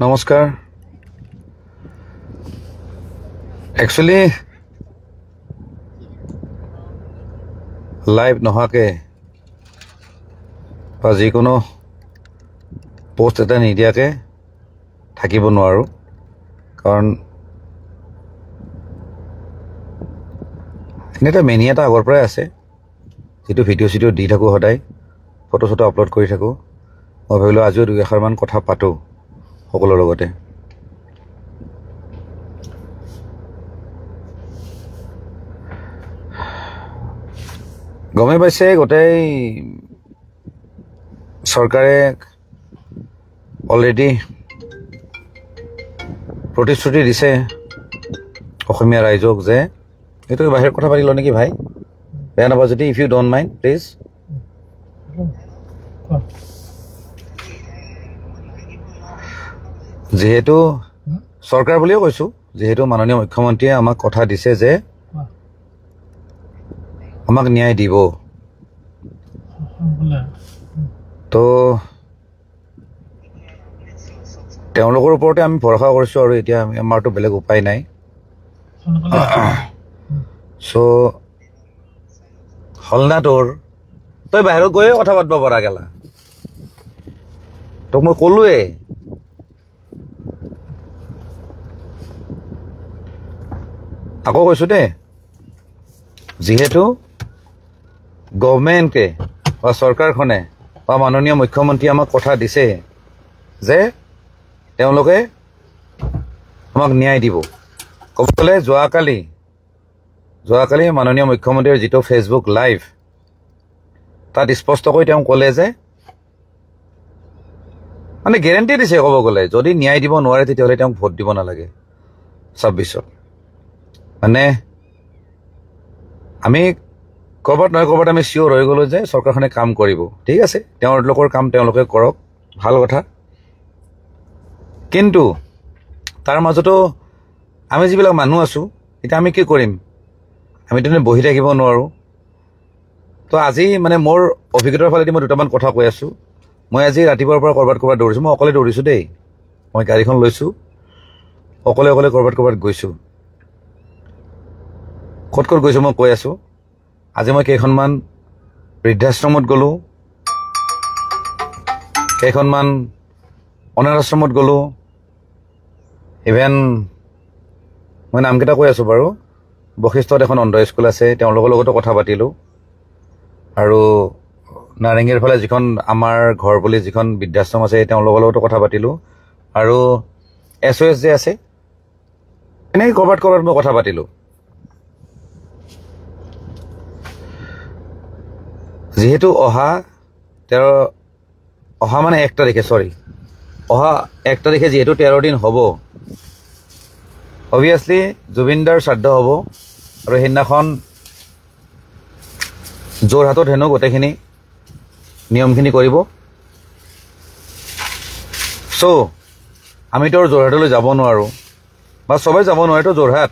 নমস্কাৰ actually live নহাকে বা যিকোনো পোষ্ট এটা নিদিয়াকে থাকিব নোৱাৰো কাৰণ এনেটা মেনি এটা আগৰ পৰাই আছে যেটো ভিডিও দি থাকো সদায় ফটো আপলোড কৰি থাকো মই ভাবিলো আজিও দুই এখাৰমান কথা পাতো সকলোৰ লগতে গমে পাইছে গোটেই চৰকাৰে অলৰেডি প্ৰতিশ্ৰুতি দিছে অসমীয়া ৰাইজক যে এইটো বাহিৰ কথা পাতিলো নেকি ভাই বেয়া নাপাব যদি if you don't mind please যেহেতু চৰকাৰ বুলিও কৈছো যেহেতু মাননীয় মুখ্যমন্ত্ৰীয়ে আমাক কথা দিছে যে আমাক ন্যায় দিব তো তেওঁলোকৰ ওপৰতে আমি ভৰসা কৰিছো আৰু এতিয়া আমাৰতো বেলেগ উপায় নাই সো হলনা তোৰ তই বাহিৰত গৈয়ে কথা পাতিব পৰা গেলা তোক মই ক'লোৱে আকৌ কৈছো দে যেহেতু গভৰ্ণমেণ্টে বা চৰকাৰখনে বা মাননীয় মুখ্যমন্ত্ৰী আমাক কথা দিছে যে তেওঁলোকে আমাক ন্যায় দিব ক'ব গ'লে যোৱাকালি মাননীয় মুখ্যমন্ত্ৰীৰ যিটো ফেচবুক লাইভ তাত স্পষ্টকৈ তেওঁ ক'লে যে মানে গেৰেণ্টি দিছে ক'ব গ'লে যদি ন্যায় দিব নোৱাৰে তেতিয়াহ'লে তেওঁক ভোট দিব নালাগে 26ত মানে আমি ক'ৰবাত নহয় ক'ৰবাত আমি চিয়'ৰ হৈ গ'লো যে চৰকাৰখনে কাম কৰিব ঠিক আছে তেওঁলোকৰ কাম তেওঁলোকে কৰক ভাল কথা কিন্তু তাৰ মাজতো আমি যিবিলাক মানুহ আছো এতিয়া আমি কি কৰিম আমিতো বহি থাকিব নোৱাৰো তো আজি মানে মোৰ অভিজ্ঞতাৰ ফালেদি মই দুটামান কথা কৈ আছো মই আজি ৰাতিপুৱাৰ পৰা ক'ৰবাত দৌৰিছো মই অকলে দৌৰিছো দেই মই গাড়ীখন লৈছো অকলে ক'ৰবাত গৈছো ক'ত গৈছো মই কৈ আছো আজি মই কেইখনমান বৃদ্ধাশ্ৰমত গ'লো কেইখনমান অনাথ আশ্ৰমত গ'লো ইভেন মই নামকেইটা কৈ আছো বাৰু বশিষ্ঠত এখন অন্ধ স্কুল আছে তেওঁলোকৰ লগতো কথা পাতিলো আৰু নাৰেঙ্গীৰ ফালে যিখন আমাৰ ঘৰ বুলি যিখন বৃদ্ধাশ্ৰম আছে তেওঁলোকৰ লগতো কথা পাতিলো আৰু SOS যে আছে এনেকৈ ক'ৰবাত মই কথা পাতিলো যেহেতু অহা মানে 1 তাৰিখে অহা 1 তাৰিখে যেহেতু 13 দিন হ'ব অবভিয়াছলি জুবিনদাৰ শ্ৰাদ্ধ হ'ব আৰু সেইদিনাখন যোৰহাটত হেনো গোটেইখিনি নিয়মখিনি কৰিব চ' আমিতো যোৰহাটলৈ যাব নোৱাৰো বা সবাই যাব নোৱাৰেতো যোৰহাট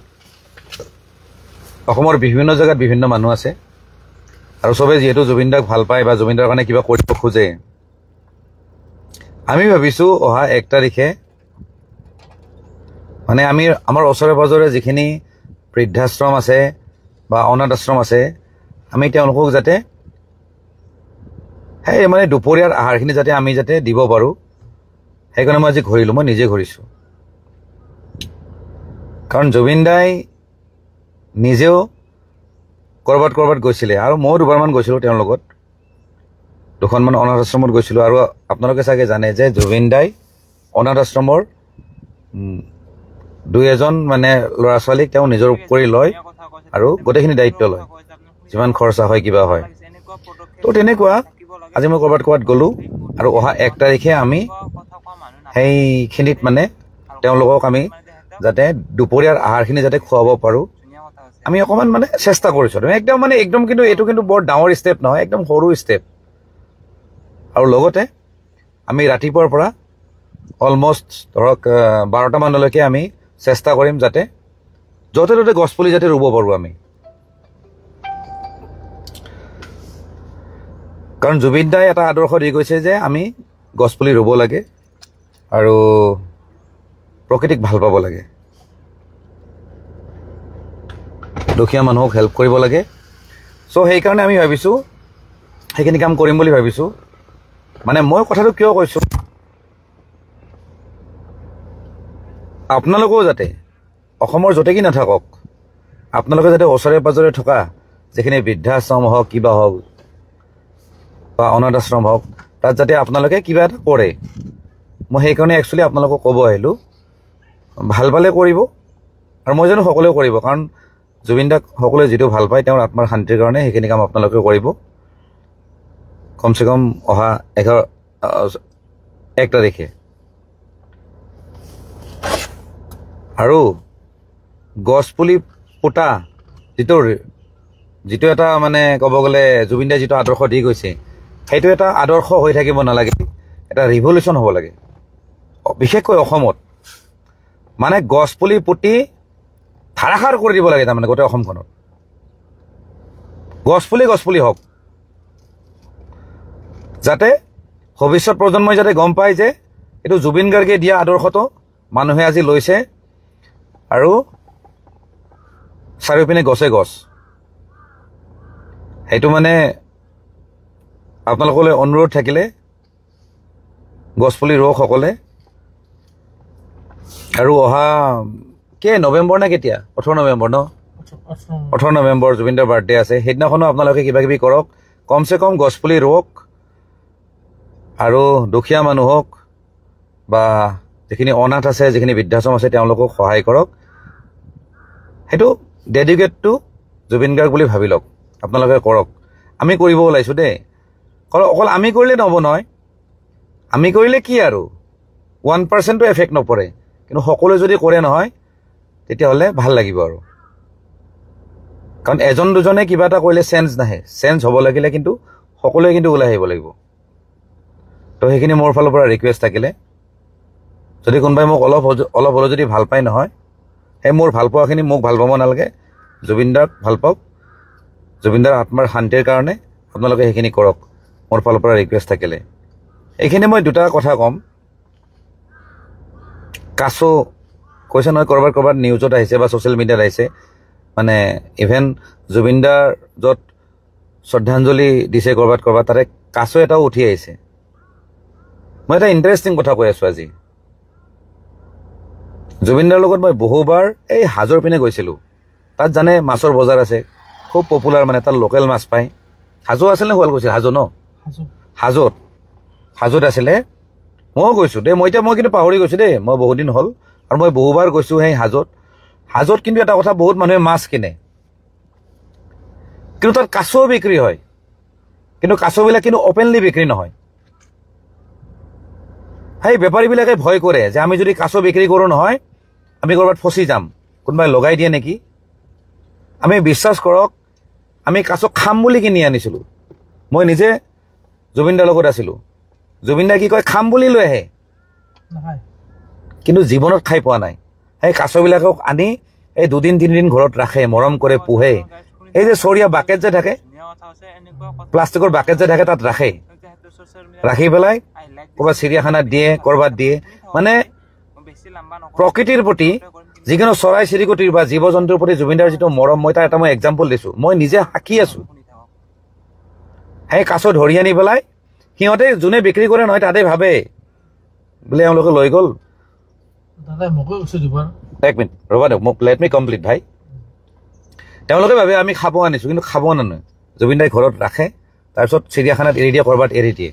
অসমৰ বিভিন্ন জেগাত বিভিন্ন মানুহ আছে আৰু সবে যেহেতু জুবিনদাক ভাল পায় বা জুবিনদাৰ কাৰণে কিবা কৰিব খোজে আমি ভাবিছো অহা 1 তাৰিখে মানে আমাৰ ওচৰে পাজৰে যিখিনি বৃদ্ধাশ্ৰম আছে বা অনাথ আশ্ৰম আছে আমি তেওঁলোকক যাতে মানে দুপৰীয়াৰ আহাৰখিনি যাতে আমি যাতে দিব পাৰো সেইকাৰণে মই আজি ঘূৰিলো মই নিজে ঘূৰিছো কাৰণ জুবিনদাই নিজেও ক'ৰবাত গৈছিলে আৰু মই দুবাৰমান গৈছিলো তেওঁৰ লগত দুখনমান অনাথ আশ্ৰমত গৈছিলো আৰু আপোনালোকে চাগে জানে যে জুবিনদাই অনাথ আশ্ৰমৰ 2-এজন মানে ল'ৰা ছোৱালীক তেওঁ নিজৰ কৰি লয় আৰু গোটেইখিনি দায়িত্ব লয় যিমান খৰচা হয় কিবা হয় তো তেনেকুৱা আজি মই ক'ৰবাত গ'লো আৰু অহা 1 তাৰিখে আমি সেইখিনিত মানে তেওঁলোকক আমি যাতে দুপৰীয়াৰ আহাৰখিনি যাতে খুৱাব পাৰো আমি অকমান মানে চেষ্টা কৰিছো একদম কিন্তু এইটো কিন্তু বৰ ডাঙৰ ষ্টেপ নহয় একদম সৰু ষ্টেপ আৰু লগতে আমি ৰাতিপুৱাৰ পৰা অলমোষ্ট ধৰক 12টা মানলৈকে আমি চেষ্টা কৰিম যাতে য'তে ত'তে গছপুলি যাতে ৰুব পাৰো আমি কাৰণ জুবিন দাই এটা আদৰ্শ দি গৈছে যে আমি গছপুলি ৰুব লাগে আৰু প্ৰকৃতিক ভাল পাব লাগে, দুখীয়া মানুহক হেল্প কৰিব লাগে। চ' সেইকাৰণে আমি ভাবিছোঁ সেইখিনি কাম কৰিম বুলি ভাবিছোঁ। মানে মই কথাটো কিয় কৈছোঁ, আপোনালোকেও যাতে অসমৰ য'তে কি নাথাকক, আপোনালোকে যাতে ওচৰে পাজৰে থকা যিখিনি বৃদ্ধাশ্ৰম হওক, কিবা হওক বা অনাথ আশ্ৰম হওক, তাত যাতে আপোনালোকে কিবা এটা কৰে। মই সেইকাৰণে একচুৱেলি আপোনালোকক ক'ব আহিলোঁ, ভাল পালে কৰিব, আৰু মই জানো সকলোৱে কৰিব, কাৰণ জুবিন দাক সকলোৱে যিটো ভাল পায় তেওঁৰ আত্মাৰ শান্তিৰ কাৰণে সেইখিনি কাম আপোনালোকে কৰিব। কমচে কম অহা 1 তাৰিখে। আৰু গছপুলি পোতা যিটো এটা মানে ক'ব গ'লে জুবিন দাই যিটো আদৰ্শ দি গৈছে, সেইটো এটা আদৰ্শ হৈ থাকিব নালাগে, এটা ৰিভলিউশ্যন হ'ব লাগে। বিশেষকৈ অসমত মানে গছপুলি পুতি ধাৰাসাৰ কৰি দিব লাগে, তাৰমানে গোটেই অসমখনত গছপুলি হওক, যাতে ভৱিষ্যত প্ৰজন্মই যাতে গম পায় যে এইটো জুবিন গাৰ্গে দিয়া আদৰ্শটো মানুহে আজি লৈছে, আৰু চাৰিওপিনে গছে গছ। সেইটো মানে আপোনালোকলৈ অনুৰোধ থাকিলে গছপুলি ৰোৱক সকলে। আৰু অহা নৱেম্বৰ নে কেতিয়া, 18 নৱেম্বৰ ন, 18 নৱেম্বৰ জুবিন দাৰ বাৰ্থডে আছে, সেইদিনাখনো আপোনালোকে কিবা কিবি কৰক, কমচে কম গছপুলি ৰোৱক, আৰু দুখীয়া মানুহক বা যিখিনি অনাথ আছে, যিখিনি বৃদ্ধাশ্ৰম আছে, তেওঁলোকক সহায় কৰক। সেইটো ডেডিকেট টু জুবিন গাৰ্গ বুলি ভাবি লওক, আপোনালোকে কৰক। আমি কৰিব ওলাইছোঁ দেই, অকল আমি কৰিলে নহ'ব নহয়। আমি কৰিলে কি আৰু 1%ও এফেক্ট নপৰে, কিন্তু সকলোৱে যদি কৰে নহয় তেতিয়াহ'লে ভাল লাগিব। আৰু কাৰণ এজন দুজনে কিবা এটা কৰিলে চেঞ্জ নাহে, চেঞ্জ হ'ব লাগিলে কিন্তু সকলোৱে কিন্তু ওলাই আহিব লাগিব। তো সেইখিনি মোৰ ফালৰ পৰা ৰিকুৱেষ্ট থাকিলে, যদি কোনোবাই মোক অলপ হ'লেও যদি ভাল পায় নহয়, সেই মোৰ ভাল পোৱাখিনি মোক ভাল পাব নালাগে, জুবিন দাক ভাল পাওক। জুবিন দাৰ আত্মাৰ শান্তিৰ কাৰণে আপোনালোকে সেইখিনি কৰক, মোৰ ফালৰ পৰা ৰিকুৱেষ্ট থাকিলে। এইখিনি মই দুটা কথা ক'ম। কাছো কৈছে নহয়, ক'ৰবাত নিউজত আহিছে বা ছ'চিয়েল মিডিয়াত আহিছে, মানে ইভেন জুবিন দাৰ য'ত শ্ৰদ্ধাঞ্জলি দিছে ক'ৰবাত তাতে কাছো এটাও উঠি আহিছে। মই এটা ইণ্টাৰেষ্টিং কথা কৈ আছোঁ আজি। জুবিন দাৰ লগত মই বহুবাৰ এই হাজোৰ পিনে গৈছিলোঁ। তাত জানে মাছৰ বজাৰ আছে, খুব পপুলাৰ, মানে তাত লোকেল মাছ পায়। হাজো আছিল নে শুৱাল গৈছিল? হাজো ন, হাজোত আছিলে। ময়ো গৈছোঁ দেই, মই কিন্তু পাহৰি গৈছোঁ দেই, মই বহুত দিন হ'ল, আৰু মই বহুবাৰ গৈছোঁ সেই হাজোত। কিন্তু এটা কথা, বহুত মানুহে মাছ কিনে, কিন্তু তাত কাছও বিক্ৰী হয়, কিন্তু কাছবিলাক কিন্তু অপেনলি বিক্ৰী নহয়। সেই বেপাৰীবিলাকে ভয় কৰে যে আমি যদি কাছ বিক্ৰী কৰোঁ নহয়, আমি ক'ৰবাত ফচি যাম, কোনোবাই লগাই দিয়ে নেকি। আমি বিশ্বাস কৰক, আমি কাছ খাম বুলি কিনি আনিছিলোঁ। মই নিজে জুবিন দাৰ লগত আছিলোঁ। জুবিন দাই কি কয়, খাম বুলি লৈ আহে, কিন্তু জীৱনত খাই পোৱা নাই। সেই কাছবিলাকক আনি এই 2-3 দিন ঘৰত ৰাখে, মৰম কৰে, পোহে। এই যে চৰিয়া বাকেট যে থাকে, প্লাষ্টিকৰ বাকেট যে থাকে, তাত ৰাখি পেলাই ক'ৰবাত চিৰিয়াখানাত দিয়ে, ক'ৰবাত দিয়ে। মানে প্ৰকৃতিৰ প্ৰতি, যিকোনো চৰাই চিৰিকটিৰ বা জীৱ জন্তুৰ প্ৰতি জুবিনদাৰ যিটো মৰম, মই তাৰ এটা এক্সাম্পল দিছোঁ, মই নিজে সাক্ষী আছোঁ। সেই কাছ ধৰি আনি পেলাই সিহঁতে যোনে বিক্ৰী কৰে নহয়, তাতে ভাবে বোলে এওঁলোকে লৈ গ'ল। 1 মিনিট ৰ'বা দিয়ক, লেট মি কমপ্লিট ভাই। তেওঁলোকে ভাবে আমি খাব আনিছোঁ, কিন্তু খাব নানায়। জুবিন দাই ঘৰত ৰাখে, তাৰপিছত চিৰিয়াখানাত এৰি দিয়ে, ক'ৰবাত এৰি দিয়ে।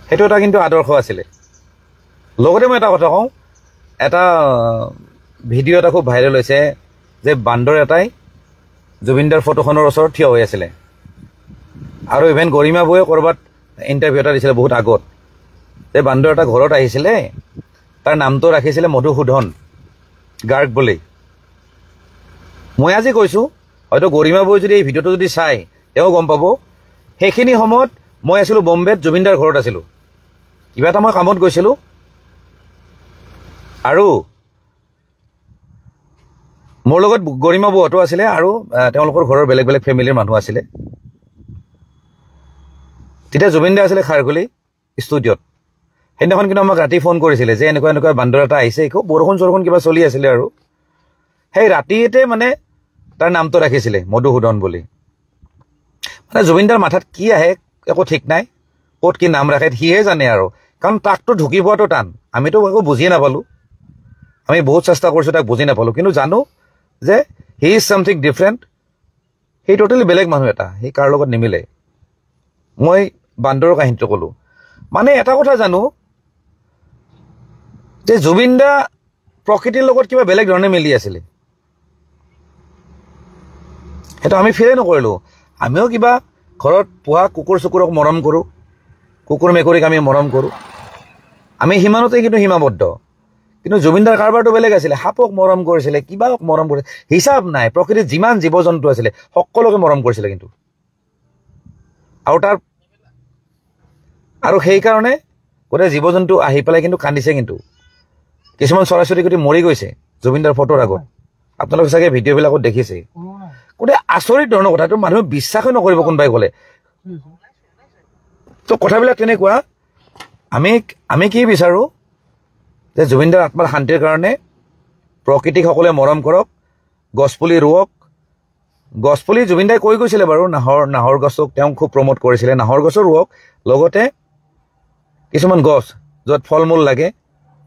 সেইটো এটা কিন্তু আদৰ্শ আছিলে। লগতে মই এটা কথা কওঁ, এটা ভিডিঅ' এটা খুব ভাইৰেল হৈছে যে বান্দৰ এটাই জুবিন দাৰ ফটোখনৰ ওচৰত থিয় হৈ আছিলে, আৰু ইভেন গৰিমা বৌয়ে ক'ৰবাত ইণ্টাৰভিউ এটা দিছিলে বহুত আগত, যে বান্দৰ এটা ঘৰত আহিছিলে, তাৰ নামটো ৰাখিছিলে মধুসূদন গাৰ্গ বুলি। মই আজি কৈছোঁ, হয়তো গৰিমা বৌয়ে যদি এই ভিডিঅ'টো যদি চাই, তেওঁ গম পাব সেইখিনি সময়ত মই আছিলোঁ বম্বেত, জুবিন দাৰ ঘৰত আছিলোঁ, কিবা এটা মই কামত গৈছিলোঁ, আৰু মোৰ লগত গৰিমা বৌহঁতো আছিলে, আৰু তেওঁলোকৰ ঘৰৰ বেলেগ বেলেগ ফেমিলিৰ মানুহ আছিলে। তেতিয়া জুবিন দা আছিলে খাৰঘুলি ষ্টুডিঅ'ত। সেইদিনাখন কিন্তু আমাক ৰাতি ফোন কৰিছিলে যে এনেকুৱা এনেকুৱা বান্দৰ এটা আহিছে, একো বৰষুণ চৰষুণ কিবা চলি আছিলে আৰু সেই ৰাতিতে মানে তাৰ নামটো ৰাখিছিলে মধুসূদন বুলি। মানে জুবিনদাৰ মাথাত কি আহে একো ঠিক নাই, ক'ত কি নাম ৰাখে সিহে জানে আৰু, কাৰণ তাকতো ঢুকি পোৱাটো টান। আমিতো একো বুজিয়ে নাপালোঁ, আমি বহুত চেষ্টা কৰিছোঁ তাক বুজি নাপালোঁ, কিন্তু জানো যে হি ইজ ছামথিং ডিফাৰেণ্ট, সি টোটেলি বেলেগ মানুহ এটা, সি কাৰ লগত নিমিলে। মই বান্দৰৰ কাহিনীটো ক'লোঁ। মানে এটা কথা জানো যে জুবিনদা প্ৰকৃতিৰ লগত কিবা বেলেগ ধৰণে মিলি আছিলে, সেইটো আমি ফিলেই নকৰিলোঁ। আমিও কিবা ঘৰত পোহা কুকুৰ চুকুৰক মৰম কৰোঁ, কুকুৰ মেকুৰীক আমি মৰম কৰোঁ, আমি সিমানতে কিন্তু সীমাবদ্ধ। কিন্তু জুবিনদাৰ কাৰবাৰটো বেলেগ আছিলে, সাপক মৰম কৰিছিলে, কিবাক মৰম কৰিছিলে, হিচাপ নাই। প্ৰকৃতিত যিমান জীৱ জন্তু আছিলে সকলোকে মৰম কৰিছিলে কিন্তু, আৰু সেইকাৰণে গোটেই জীৱ জন্তু আহি পেলাই কিন্তু কান্দিছে। কিন্তু কিছুমান চৰাই চিৰিকটি মৰি গৈছে জুবিনদাৰ ফটোৰ আগত, আপোনালোকে চাগে ভিডিঅ'বিলাকত দেখিছে। গোটেই আচৰিত ধৰণৰ কথাটো, মানুহে বিশ্বাসে নকৰিব কোনোবাই ক'লে। তো কথাবিলাক তেনেকুৱা। আমি কি বিচাৰোঁ যে জুবিনদাৰ আত্মাৰ শান্তিৰ কাৰণে প্ৰকৃতিক সকলোৱে মৰম কৰক, গছপুলি ৰুৱক। গছপুলি জুবিনদাই কৈ গৈছিলে বাৰু, নাহৰ গছক তেওঁ খুব প্ৰমোট কৰিছিলে, নাহৰ গছো ৰুৱক। লগতে কিছুমান গছ য'ত ফল মূল লাগে,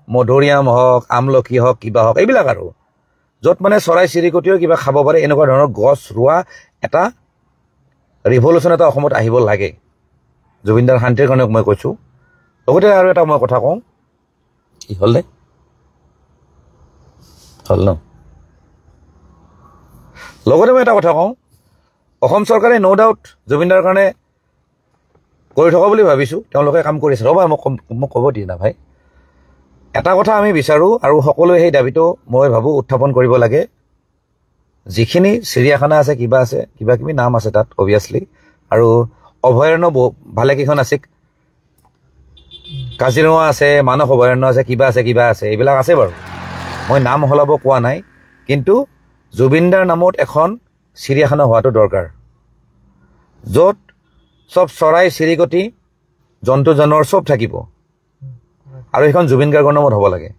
মধুৰিআম হওক, আমলখি হওক, কিবা হওক, এইবিলাক আৰু য'ত মানে চৰাই চিৰিকটিও কিবা খাব পাৰে, এনেকুৱা ধৰণৰ গছ ৰোৱা এটা ৰিভলিউশ্যন এটা অসমত আহিব লাগে। জুবিনদাৰ শান্তিৰ কাৰণে মই কৈছোঁ। লগতে আৰু এটা মই কথা কওঁ, কি হ'ল দে হ'ল ন, লগতে মই এটা কথা কওঁ, অসম চৰকাৰে ন' ডাউট জুবিনদাৰ কাৰণে কৰি থকা বুলি ভাবিছোঁ, তেওঁলোকে কাম কৰিছে। ৰ'বা মোক ক'ব দিয়ে না ভাই। এটা কথা আমি বিচাৰোঁ আৰু সকলোৱে সেই দাবীটো মই ভাবোঁ উত্থাপন কৰিব লাগে। যিখিনি চিৰিয়াখানা আছে, কিবা আছে, কিবা কিবি নাম আছে তাত অভিয়াছলি, আৰু অভয়াৰণ্য ভালেকেইখন আছে, কাজিৰঙা আছে, মানস অভয়াৰণ্য আছে, কিবা আছে, এইবিলাক আছে বাৰু, মই নাম সলাব কোৱা নাই। কিন্তু জুবিনদাৰ নামত এখন চিৰিয়াখানা হোৱাটো দৰকাৰ, য'ত চব চৰাই চিৰিকটি জন্তু জানোৱাৰ চব থাকিব, আৰু সেইখন জুবিন গাৰ্গৰ নামত হ'ব লাগে।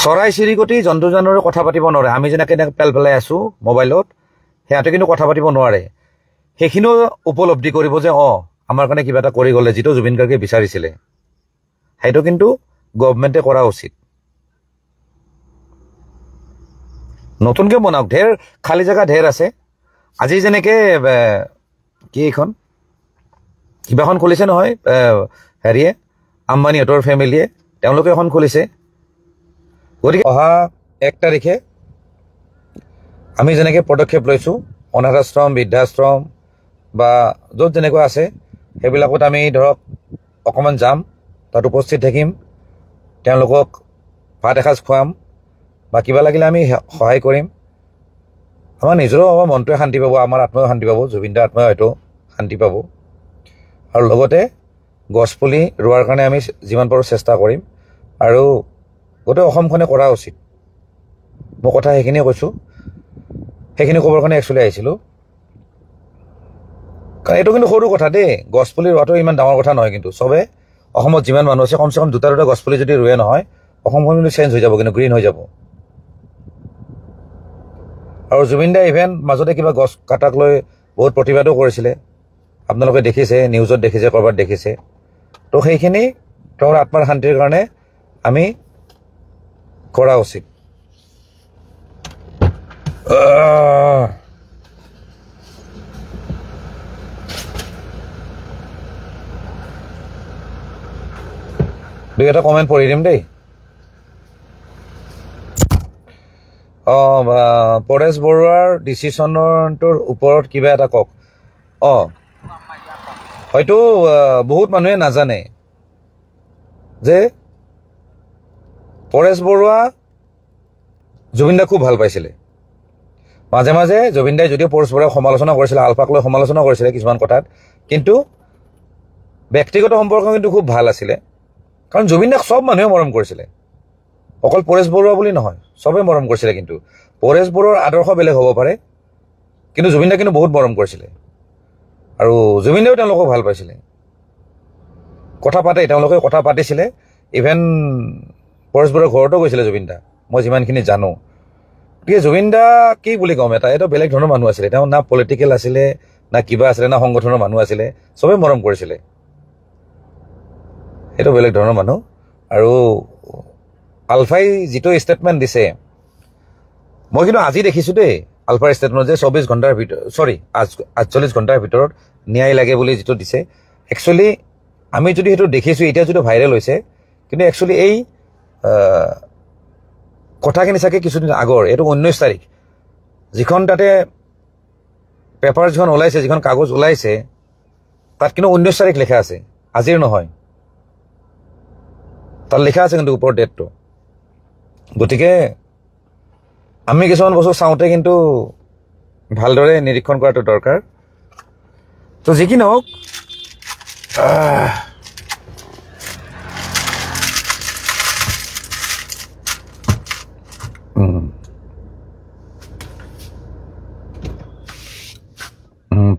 চৰাই চিৰিকটি জন্তু জানোৱাৰে কথা পাতিব নোৱাৰে, আমি যেনেকৈ পেলাই আছোঁ মোবাইলত, সিহঁতে কিন্তু কথা পাতিব নোৱাৰে। সেইখিনিও উপলব্ধি কৰিব যে আমাৰ কাৰণে কিবা এটা কৰি গ'লে, যিটো জুবিন গাৰ্গে বিচাৰিছিলে, সেইটো কিন্তু গভমেণ্টে কৰা উচিত। নতুনকৈ বনাওক, ঢেৰ খালী জেগা ঢেৰ আছে। আজি যেনেকৈ কি এইখন কিবাখন খুলিছে নহয়, হেৰিয়ে আম্বানীহঁতৰ ফেমিলিয়ে, তেওঁলোকে এখন খুলিছে। গতিকে অহা 1 তাৰিখে আমি যেনেকৈ পদক্ষেপ লৈছোঁ, অনাথ আশ্ৰম, বৃদ্ধাশ্ৰম বা য'ত যেনেকুৱা আছে সেইবিলাকত আমি ধৰক অকণমান যাম, তাত উপস্থিত থাকিম, তেওঁলোকক ভাত এসাঁজ খুৱাম বা কিবা লাগিলে আমি সহায় কৰিম। আমাৰ নিজৰো আমাৰ মনটোৱে শান্তি পাব, আমাৰ আত্মাও শান্তি পাব, জুবিনদাৰ আত্মাই হয়তো শান্তি পাব। আৰু লগতে গছপুলি ৰোৱাৰ কাৰণে আমি যিমান পাৰোঁ চেষ্টা কৰিম, আৰু গোটেই অসমখনে কৰা উচিত। মই কথা সেইখিনিয়ে কৈছোঁ, সেইখিনি ক'বৰ কাৰণে একচুৱেলি আহিছিলোঁ। কাৰণ এইটো কিন্তু সৰু কথা দেই, গছপুলি ৰোৱাটো ইমান ডাঙৰ কথা নহয়। কিন্তু চবে অসমত যিমান মানুহ আছে, কমচে কম 2টা গছপুলি যদি ৰুৱে নহয়, অসমখন কিন্তু চেঞ্জ হৈ যাব, কিন্তু গ্ৰীণ হৈ যাব। আৰু জুবিনদাই ইভেন মাজতে কিবা গছ কাটাক লৈ বহুত প্ৰতিবাদো কৰিছিলে, আপোনালোকে দেখিছে, নিউজত দেখিছে, ক'ৰবাত দেখিছে। তো সেইখিনি তেওঁৰ আত্মাৰ শান্তিৰ কাৰণে আমি কৰা উচিত। দুই এটা কমেণ্ট পঢ়ি দিম দেই। পৰেশ বৰুৱাৰ ডিচিশ্যনটোৰ ওপৰত কিবা এটা কওক। হয়তো বহুত মানুহে নাজানে যে পৰেশ বৰুৱা জুবিনদাক খুব ভাল পাইছিলে। মাজে মাজে জুবিনদাই যদিও পৰেশ বৰুৱাক সমালোচনা কৰিছিলে, আলফাক লৈ সমালোচনা কৰিছিলে কিছুমান কথাত, কিন্তু ব্যক্তিগত সম্পৰ্ক কিন্তু খুব ভাল আছিলে। কাৰণ জুবিনদাক চব মানুহে মৰম কৰিছিলে, অকল পৰেশ বৰুৱা বুলি নহয়, চবেই মৰম কৰিছিলে। কিন্তু পৰেশ বৰুৱাৰ আদৰ্শ বেলেগ হ'ব পাৰে, কিন্তু জুবিনদাক কিন্তু বহুত মৰম কৰিছিলে, আৰু জুবিনদাও তেওঁলোকক ভাল পাইছিলে। কথা পাতে, তেওঁলোকে কথা পাতিছিলে, ইভেন পৰেশ বৰুৱাৰ ঘৰতো গৈছিলে জুবিন দা, মই যিমানখিনি জানো। গতিকে জুবিন দা কি বুলি ক'ম, এইটো বেলেগ ধৰণৰ মানুহ আছিলে। তেওঁ না পলিটিকেল আছিলে, না কিবা আছিলে, না সংগঠনৰ মানুহ আছিলে, চবেই মৰম কৰিছিলে। সেইটো বেলেগ ধৰণৰ মানুহ। আৰু আলফাই যিটো ষ্টেটমেণ্ট দিছে, মই কিন্তু আজি দেখিছোঁ দেই আলফাৰ ষ্টেটমেণ্ট যে 24 ঘণ্টাৰ ভিতৰত 48 ঘণ্টাৰ ভিতৰত ন্যায় লাগে বুলি যিটো দিছে, একচুৱেলি আমি যদি সেইটো দেখিছোঁ, এতিয়া যিটো ভাইৰেল হৈছে, কিন্তু একচুৱেলি এই কথাখিনি চাগে কিছুদিন আগৰ, এইটো 19 তাৰিখ, যিখন তাতে পেপাৰ যিখন ওলাইছে, যিখন কাগজ ওলাইছে, তাত কিন্তু 19 তাৰিখ লিখা আছে, আজিৰ নহয়। তাত লিখা আছে কিন্তু ওপৰৰ ডেটটো। গতিকে আমি কিছুমান বস্তু চাওঁতে কিন্তু ভালদৰে নিৰীক্ষণ কৰাটো দৰকাৰ। তো যি কি নহওক,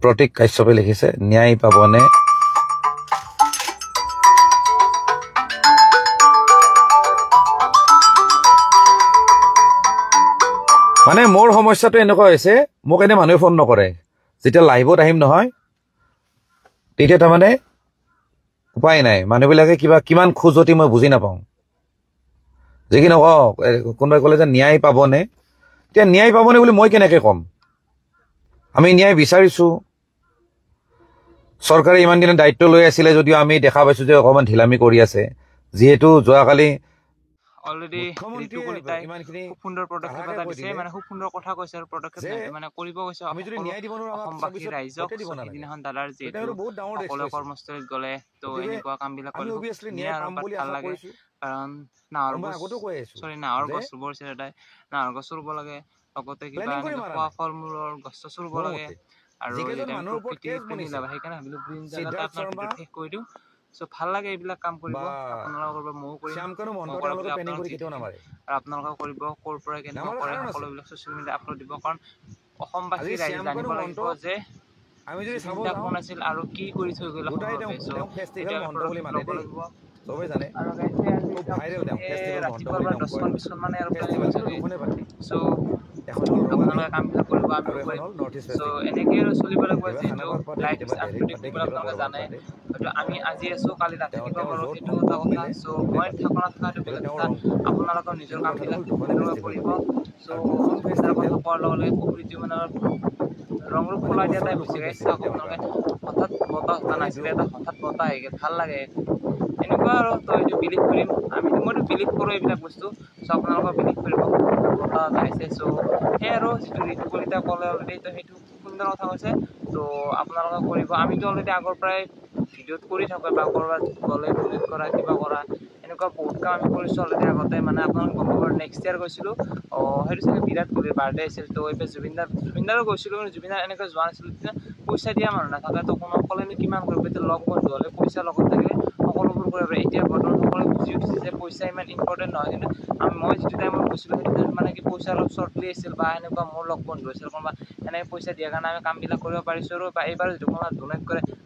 প্ৰতীক কাশ্যপে লিখিছে, ন্যায় পাবনে? মানে মোৰ সমস্যাটো এনেকুৱা হৈছে, মোক এনে মানুহে ফোন নকৰে, যেতিয়া লাইভত আহিম নহয়, তেতিয়া তাৰমানে উপায় নাই, মানুহবিলাকে কিমান খোজতি মই বুজি নাপাওঁ। যি কি নকওঁ, কোনোবাই ক'লে যে ন্যায় পাবনে, এতিয়া ন্যায় পাবনে বুলি মই কেনেকৈ ক'ম? আমি ন্যায় বিচাৰিছোঁ, চৰকাৰে ইমান দিনে দায়িত্ব লৈ আছিলে যদিও আমি দেখা পাইছোঁ যে অকণমান ঢিলামি কৰি আছে। যিহেতু যোৱাকালি অলৰেডি ঋতু কলিতাই খুব সুন্দৰ পদক্ষেপ এটা দিছে, মানে খুব সুন্দৰ কথা কৈছে আৰু পদক্ষেপ মানে কৰিব গৈছে অসমবাসী ৰাইজক। সিদিনাখন দাদাৰ যিহেতু সকলোৱে কৰ্মস্থলীত গ'লে, তো এনেকুৱা কামবিলাক কৰিলে ধুনীয়া আৰু ভাল লাগে। কাৰণ নাহৰ গছ ৰুব দিছে দাদাই, নাহৰ গছ ৰুব লাগে, লগতে কিবা খোৱা ফল মূলৰ গছ ৰুব লাগে। আৰু প্ৰকৃতিৰ প্ৰেমী লাভ, সেইকাৰণে ভাবিলো গ্ৰীণ জেগাত আপোনাৰ ভিডিঅ' শেষ কৰি দিওঁ। চ' ভাল লাগে এইবিলাক কাম কৰিব, আপোনালোকৰ ময়ো কৰিম, আৰু আপোনালোকে কৰিব, ক'ৰ পৰা কেনেকুৱা কৰে সকলোবিলাক ছ'চিয়েল মিডিয়াত আপলোড দিব। কাৰণ অসমবাসী ৰাইজে জানিব লাগিব যে জুবিন দা কোন আছিল আৰু কি কৰি থৈ গ'ল অসমৰ বাবে। চ' সেইটো আমি পদক্ষেপ ল'ব লাগিব। আৰু ৰাতিপুৱাৰ পৰা 10-20খন মানে এৰোপ্লেন চাগে। চ' আপোনালোকে কামবিলাক কৰিব, আমিও কৰিম। চ' এনেকৈ আৰু চলিব লাগিব। যিহেতু লাইফ ইজ আনপ্ৰেডিক্টেবল, আপোনালোকে জানে। হয়তো আমি আজি আছোঁ, কালি নাথাকিব পাৰোঁ, সেইটো এটা কথা। চ' মই থকা নাথাকা সেইটো বেলেগ কথা। আপোনালোকৰ নিজৰ কামবিলাক কৰিব। চ' এটা কথা কোৱাৰ লগে লগে প্ৰকৃতি মানে ৰং ৰূপ সলাই দিয়া টাইপ হৈছে। চাওক আপোনালোকে, হঠাৎ বতাহ নাছিলে, এটা হঠাৎ বতাহ আহি গ'ল, ভাল লাগে এনেকুৱা আৰু। তো এইটো বিলিভ কৰিম, মইতো বিলিভ কৰোঁ এইবিলাক বস্তু। চ' আপোনালোকৰ বিলিভ কৰিব, বতাহ আহিছে। চ' সেই আৰু যিটো ঋতু কলিতাই ক'লে অলৰেডি, তো সেইটো সুন্দৰ কথা কৈছে। তো আপোনালোকে কৰিব, আমিতো অলৰেডি আগৰ পৰাই ভিডিঅ'ত কৰি থাকোঁ, বা ক'ৰবাত গ'লে ডনেট কৰা, কিবা কৰা, এনেকুৱা বহুত কাম আমি কৰিছোঁ অলৰেডি আগতে। মানে আপোনালোকে গম পাব, নেক্সট ইয়াৰ গৈছিলোঁ, সেইটো চাগে বিৰাট কোহলিৰ বাৰ্থডে আছিল। তো এইবাৰ জুবিনদাৰো গৈছিলোঁ, কিন্তু জুবিনদাৰ এনেকৈ যোৱা নাছিলোঁ। তেতিয়া পইচা দিয়া মানুহ নাথাকে, তো কোনো অকলেনো কিমান কৰিব। এতিয়া লগ বন্ধু হ'লে পইচা লগত থাকিলে সকলোবোৰ কৰিব পাৰে। এতিয়া বৰ্তমান সকলোৱে বুজি উঠিছে যে পইচা ইমান ইম্পৰ্টেণ্ট নহয়। কিন্তু মই যিটো টাইমত গৈছিলোঁ, সেইটো টাইমত মানে কি পইচা অলপ শ্বৰ্টলি আছিল, বা এনেকুৱা মোৰ লগ বন্ধু আছিল কোনোবা, এনেকৈ পইচা দিয়াৰ কাৰণে আমি কামবিলাক কৰিব পাৰিছোঁ। আৰু বা এইবাৰ যদি কোনোবা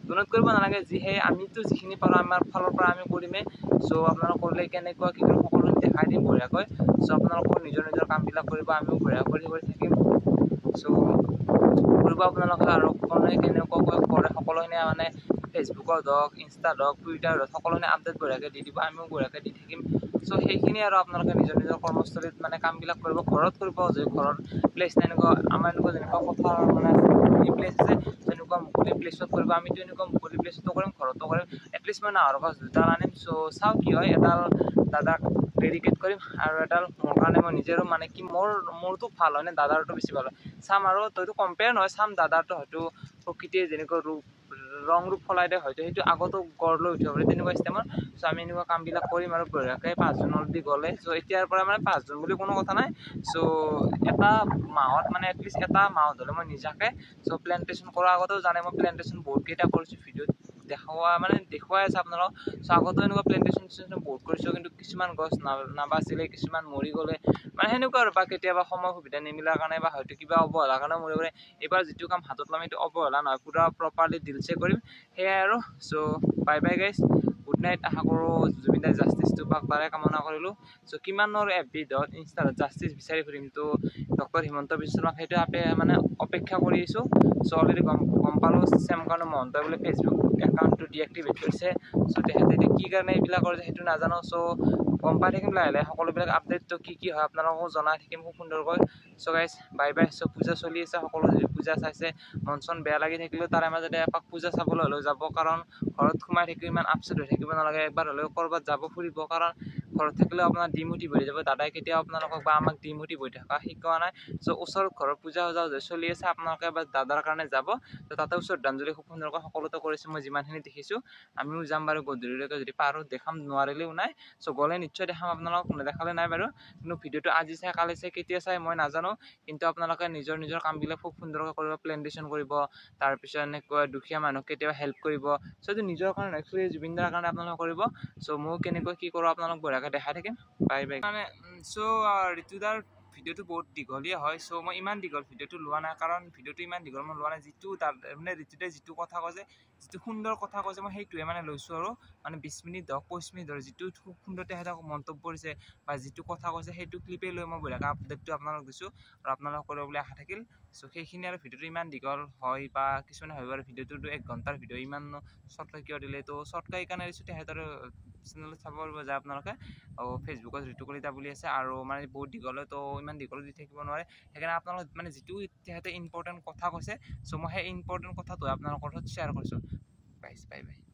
ডনেট কৰিব নালাগে, যিহে আমিতো যিখিনি পাৰোঁ আমাৰ ফালৰ পৰা আমি কৰিমেই। চ' আপোনালোক কৰিলে কেনেকুৱা কি কৰিম সকলোখিনি দেখাই দিম বঢ়িয়াকৈ। চ' আপোনালোকৰ নিজৰ কামবিলাক কৰিব, আমিও বঢ়িয়া কৰি থাকিম। চ' কৰিব আপোনালোকে, আৰু কোনে কেনেকুৱাকৈ কৰে সকলোখিনি মানে ফেচবুকত হওক, ইনষ্টাত হওক, টুইটাৰত হওক, সকলোখিনি আপডেট বঢ়িয়াকৈ দি দিব, আমিও বঢ়িয়াকৈ দি থাকিম। চ' সেইখিনি আৰু আপোনালোকে নিজৰ কৰ্মস্থলীত মানে কামবিলাক কৰিব, ঘৰত কৰিব। যে ঘৰৰ প্লেচ তেনেকুৱা আমাৰ এনেকুৱা যেনেকুৱা পথাৰ মানে প্লেচ আছে, তেনেকুৱা মুকলি প্লেচত কৰিব। আমিতো এনেকুৱা মুকলি প্লেচতো কৰিম, ঘৰতো কৰিম। এটলিষ্ট মই নাহৰ গছ 2ডাল আনিম। চ' চাওঁ কি হয়, এডাল দাদাক ডেডিকেট কৰিম, আৰু এডাল মোৰ কাৰণে মই নিজেৰো, মানে কি মোৰতো ভাল হয় নে দাদাৰটো বেছি ভাল হয় চাম। আৰু তইতো কম্পেয়াৰ নহয়, চাম দাদাৰটো হয়তো প্ৰকৃতিয়ে যেনেকৈ ৰং ৰূপ সলাই দিয়ে, হয়তো সেইটো আগতো গঢ় লৈ উঠিব পাৰে, তেনেকুৱা চিষ্টেমৰ। চ' আমি এনেকুৱা কামবিলাক কৰিম, আৰু বঢ়িয়াকৈ 5 জুন অলৰেডি গ'লে। চ' এতিয়াৰ পৰা মানে 5 জুন বুলি কোনো কথা নাই। চ' এটা মাহত মানে এটলিষ্ট এটা মাহত হ'লে মই নিজাকৈ প্লেণ্টেশ্যন কৰাৰ আগতেও জানে, মই প্লেণ্টেশ্যন বহুতকেইটা কৰিছোঁ, ভিডিঅ'ত দেখুৱাই আছে আপোনালোকক। চ' আগতেও এনেকুৱা প্লেণ্টেশ্যন বহুত কৰিছোঁ, কিন্তু কিছুমান গছ নাবাছিলে, কিছুমান মৰি গ'লে, মানে সেনেকুৱা আৰু। বা কেতিয়াবা সময় সুবিধা নিমিলাৰ কাৰণে, বা হয়তো কিবা অৱহেলাৰ কাৰণে মৰি গ'লে। এইবাৰ যিটো কাম হাতত ল'ম, সেইটো অৱহেলা নহয়, পূৰা প্ৰপাৰলি দিলছে কৰিম, সেয়াই আৰু। So' bye bye guys. Good night আশা কৰোঁ জুবিন দাৰ জাষ্টিছটো পাক তাৰে কামনা কৰিলোঁ চ' কিমানৰ এফবিত ইনষ্টাত জাষ্টিছ বিচাৰি ফুৰিম তো ডক্টৰ হিমন্ত বিশ্ব শৰ্মাক সেইটো মানে অপেক্ষা কৰি আছোঁ চ' অলৰেডি গম পালোঁ শ্যামকানু মহন্তই বোলে ফেচবুক একাউণ্টটো ডিএক্টিভেট কৰিছে চ' তেখেতে এতিয়া কি কাৰণে এইবিলাক কৰিছে সেইটো নাজানো চ' গম পাই থাকিম লাহে লাহে সকলোবিলাক আপডেটটো কি হয় আপোনালোকো জনাই থাকিম খুব সুন্দৰকৈ চ' গাইজ বাই বাই চ' পূজা চলি আছে সকলো যদি পূজা চাইছে মন চন বেয়া লাগি থাকিলেও তাৰে মাজতে এপাক পূজা চাবলৈ হ'লেও যাব কাৰণ ঘৰত সোমাই থাকি ইমান আপছেট হৈ থাকিব নালাগে এবাৰ হ'লেও ক'ৰবাত যাব ফুৰিব কাৰণ ঘৰত থাকিলেও আপোনাৰ ডিমোটিভ হৈ যাব দাদাই কেতিয়াও আপোনালোকক বা আমাক ডিমোটিভ হৈ থকা শিকোৱা নাই চ' ওচৰত ঘৰৰ পূজা সজা চলি আছে আপোনালোকে এবাৰ দাদাৰ কাৰণে যাব ত' তাতেও শ্ৰদ্ধাঞ্জলি খুব সুন্দৰকৈ সকলোতে কৰিছোঁ মই যিমানখিনি দেখিছোঁ আমিও যাম বাৰু গধূলিলৈকে যদি পাৰোঁ দেখাম নোৱাৰিলেও নাই চ' গ'লে নিশ্চয় দেখাম আপোনালোকক নেদেখালে নাই বাৰু কিন্তু ভিডিঅ'টো আজি চাই কালি চাই কেতিয়া চাই মই নাজানো কিন্তু আপোনালোকে নিজৰ কামবিলাক খুব সুন্দৰকৈ কৰিব প্লেন্টেশ্যন কৰিব তাৰপিছত এনেকুৱা দুখীয়া মানুহক কেতিয়াবা হেল্প কৰিব চ' এইটো নিজৰ কাৰণে একচুৱেলি জুবিন দাৰ কাৰণে আপোনালোকে কৰিব চ' মই কেনেকৈ কি কৰোঁ আপোনালোক বঢ়িয়াকৈ দেখাই থাকিম বাই বাই মানে চ' ঋতুদাৰ ভিডিঅ'টো বহুত দীঘলীয়া হয় চ' মই ইমান দীঘল ভিডিঅ'টো লোৱা নাই কাৰণ ভিডিঅ'টো ইমান দীঘল মই লোৱা নাই যিটো তাৰ মানে ঋতুদাই যিটো কথা কৈছে যিটো সুন্দৰ কথা কৈছে মই সেইটোৱে মানে লৈছোঁ আৰু মানে 20 মিনিট 25 মিনিট ধৰি যিটো খুব সুন্দৰ তেখেতক মন্তব্য কৰিছে বা যিটো কথা কৈছে সেইটো ক্লিপেই লৈ মই বঢ়িয়াকৈ আপডেটটো আপোনালোক দিছোঁ আৰু আপোনালোক কৰিব বুলি আশা থাকিল চ' সেইখিনি আৰু ভিডিঅ'টো ইমান দীঘল হয় বা কিছুমানে ভাবিব আৰু ভিডিঅ'টো 1 ঘণ্টাৰ ভিডিঅ' ইমান শ্বৰ্টকৈ কিয় দিলে তো শ্বৰ্টকৈ এইকাৰণে দিছোঁ তেখেতৰ চেনেলত চাব পাৰিব যায় আপোনালোকে ফেচবুকত ঋতু কলিতা বুলি আছে আৰু মানে বহুত দীঘল হয় তো ইমান দীঘল দি থাকিব নোৱাৰে সেইকাৰণে আপোনালোক মানে যিটো তেখেতে ইম্পৰ্টেণ্ট কথা কৈছে চ' মই সেই ইম্পৰ্টেণ্ট কথাটো আপোনালোকৰ লগত শ্বেয়াৰ কৰিছোঁ বাই বাই